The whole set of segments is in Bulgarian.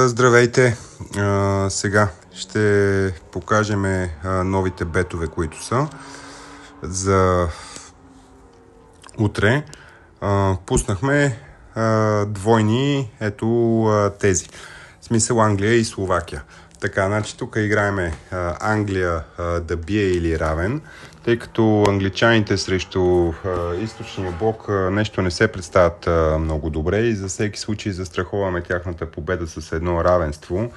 Здравейте! Сега ще покажем новите бетове, които са за утре. Пуснахме двойни, ето тези. В смисъл Англия и Словакия. Така, значи тук играеме Англия да бие или равен, тъй като англичаните срещу източния блок нещо не се представят много добре и за всеки случай застраховаме тяхната победа с едно равенство,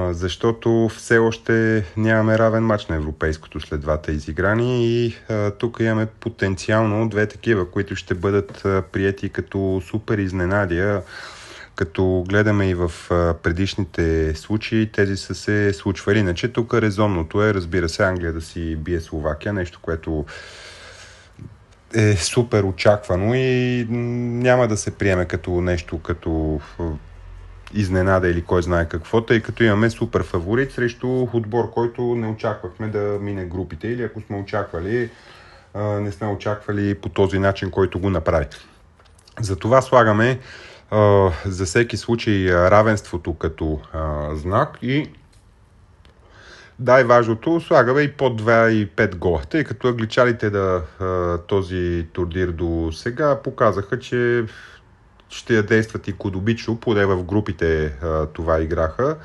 защото все още нямаме равен мач на европейското след двата изиграни и тук имаме потенциално две такива, които ще бъдат приети като супер изненадия. Като гледаме и в предишните случаи, тези са се случвали. Иначе тук резонното е, разбира се, Англия да си бие Словакия, нещо, което е супер очаквано и няма да се приеме като нещо, като изненада или кой знае какво, тъй като имаме супер фаворит срещу отбор, който не очаквахме да мине групите, или ако сме очаквали, не сме очаквали по този начин, който го направи. Затова слагаме за всеки случай равенството като знак и важното, слагаме и под 2,5 гола, тъй като англичаните този турнир до сега показаха, че ще я действат икономично, поне в групите това играха.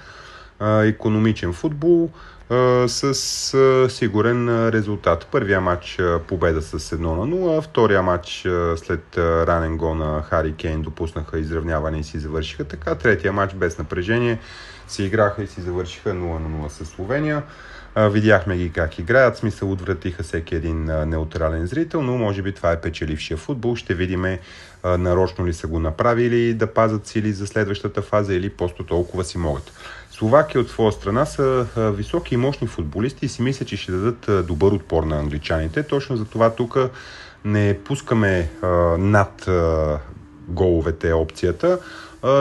Икономичен футбол с сигурен резултат. Първия матч победа с 1-0, втория матч след ранен гол на Хари Кейн допуснаха изравняване и си завършиха така. Третия матч без напрежение си играха и си завършиха 0-0 с Словения. Видяхме ги как играят, смисъл отвратиха всеки един неутрален зрител, но може би това е печелившия футбол. Ще видим нарочно ли са го направили да пазят сили за следващата фаза или просто толкова си могат. Словакия от своя страна са високи и мощни футболисти и си мисля, че ще дадат добър отпор на англичаните. Точно за това тук не пускаме над головете опцията,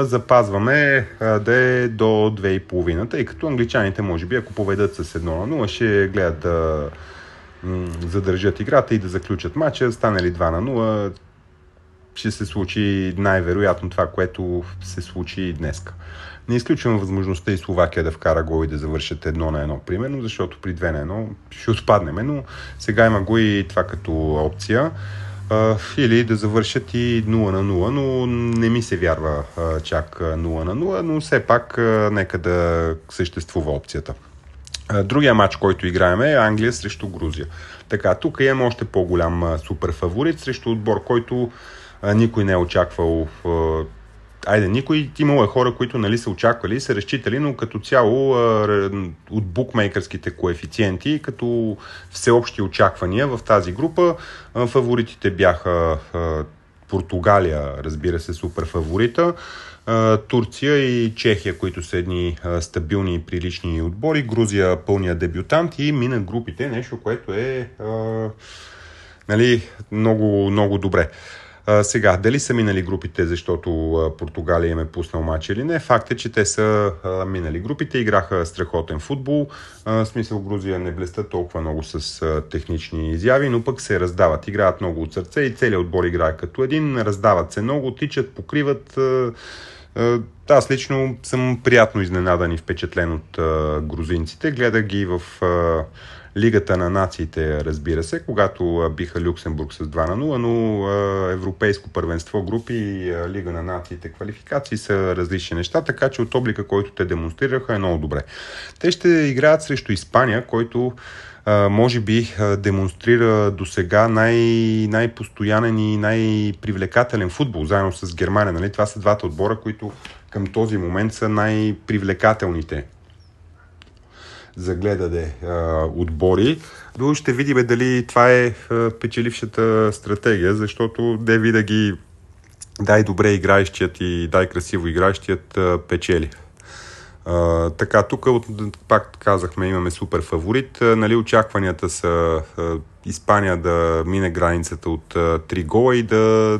запазваме да е до 2,5, тъй като англичаните може би ако поведат с 1-0 ще гледат да задържат играта и да заключат матча. Стане ли 2-0 ще се случи най-вероятно това, което се случи и днеска. Не изключвам възможността и Словакия да вкара гол и да завършат 1-1, примерно, защото при 2-1 ще отпаднем, но сега има го и това като опция. Или да завършат и 0-0, но не ми се вярва чак 0-0, но все пак нека да съществува опцията. Другия матч, който играем е Англия срещу Грузия. Така, тук имаме още по-голям супер фаворит срещу отбор, който никой не е очаквал. Никой, имало е хора, които са очаквали и са разчитали, но като цяло от букмейкърските коефициенти, като всеобщи очаквания в тази група, фаворитите бяха Португалия, разбира се, супер фаворита, Турция и Чехия, които са едни стабилни и прилични отбори, Грузия пълния дебютант и мина групите, нещо, което е много, много добре. Сега, дали са минали групите, защото Португалия им е пуснал матч или не, факт е, че те са минали групите, играха страхотен футбол, в смисъл Грузия не блестят толкова много с технични изяви, но пък се раздават, играят много от сърце и целият отбор играе като един, раздават се много, тичат, покриват. Аз лично съм приятно изненадан и впечатлен от грузинците, гледах ги в Лигата на нациите, разбира се, когато биха Люксембург с 2-0, но европейско първенство, групи и Лига на нациите, квалификации са различни неща, така че от облика, който те демонстрираха е много добре. Те ще играят срещу Испания, който може би демонстрира до сега най-постоянен и най-привлекателен футбол, заедно с Германия. Това са двата отбора, които към този момент са най-привлекателните за гледане отбори. Но ще видим дали това е печелившата стратегия, защото не винаги дай добре играещият и дай красиво играещият печели. Така, тук пак казахме, имаме супер фаворит. Очакванията са Испания да мине границата от 3 гола и да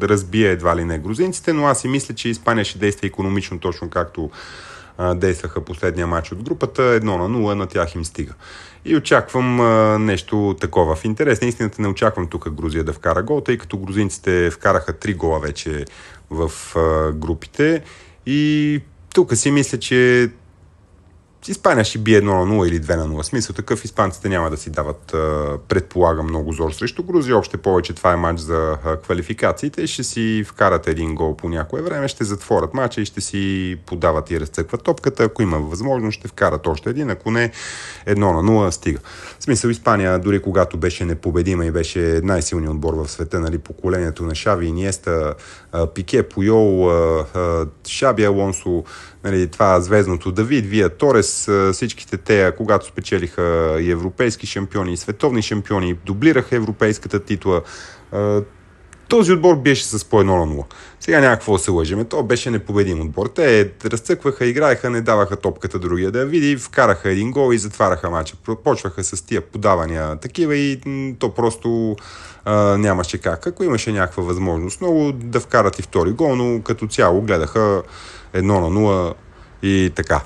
разбие едва ли не грузинците, но аз си мисля, че Испания ще действа икономично, точно както действаха последния матч от групата, 1-0 на тях им стига. И очаквам нещо такова. В интерес на истината не очаквам тук Грузия да вкара гол, тъй като грузинците вкараха 3 гола вече в групите и тук си мисля, че Испания ще бие 1-0 или 2-0. В смисъл такъв, испанците няма да си дават, предполагам, много зор срещу Грузия. Още повече това е матч за квалификациите. Ще си вкарат един гол по някое време, ще затворят матча и ще си подават и разцъкват топката. Ако има възможност, ще вкарат още един. Ако не, 1-0 стига. В смисъл, Испания, дори когато беше непобедима и беше най-силният отбор в света, нали, поколението на Шави, Иниеста, Пике, Пуйол, Шаби Алонсо, нали, това звездното Давид, Вия Торес, всичките те, когато спечелиха и европейски шампиони, и световни шампиони, дублираха европейската титла. Този отбор беше с по 1-0. Сега няма какво да се лъжеме. То беше непобедим отбор. Те разцъкваха, играеха, не даваха топката другия да види, вкараха един гол и затвараха мача. Почваха с тия подавания такива и то просто нямаше как. Ако имаше някаква възможност много да вкарат и втори гол, но като цяло гледаха 1-0 и така.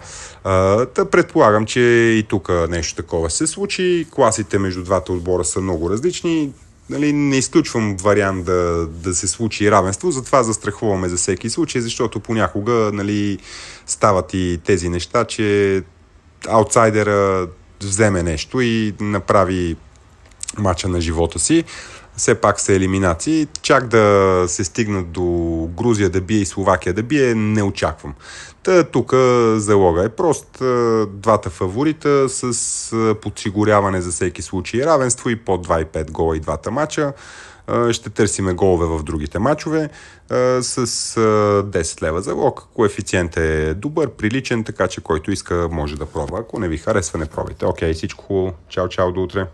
Предполагам, че и тук нещо такова се случи. Класите между двата отбора са много различни. Нали, не изключвам вариант да се случи равенство, затова застраховаме за всеки случай, защото понякога, нали, стават и тези неща, че аутсайдера вземе нещо и направи мача на живота си. Все пак са елиминации. Чак да се стигнат до Грузия да бие и Словакия да бие, не очаквам. Тук залога е прост. Двата фаворита с подсигуряване за всеки случай равенство и по 2,5 гола и двата мача. Ще търсиме голове в другите мачове с 10 лева залог. Коефициент е добър, приличен, така че който иска може да пробва. Ако не ви харесва, не пробайте. Окей, всичко хубаво. Чао, чао, до утре.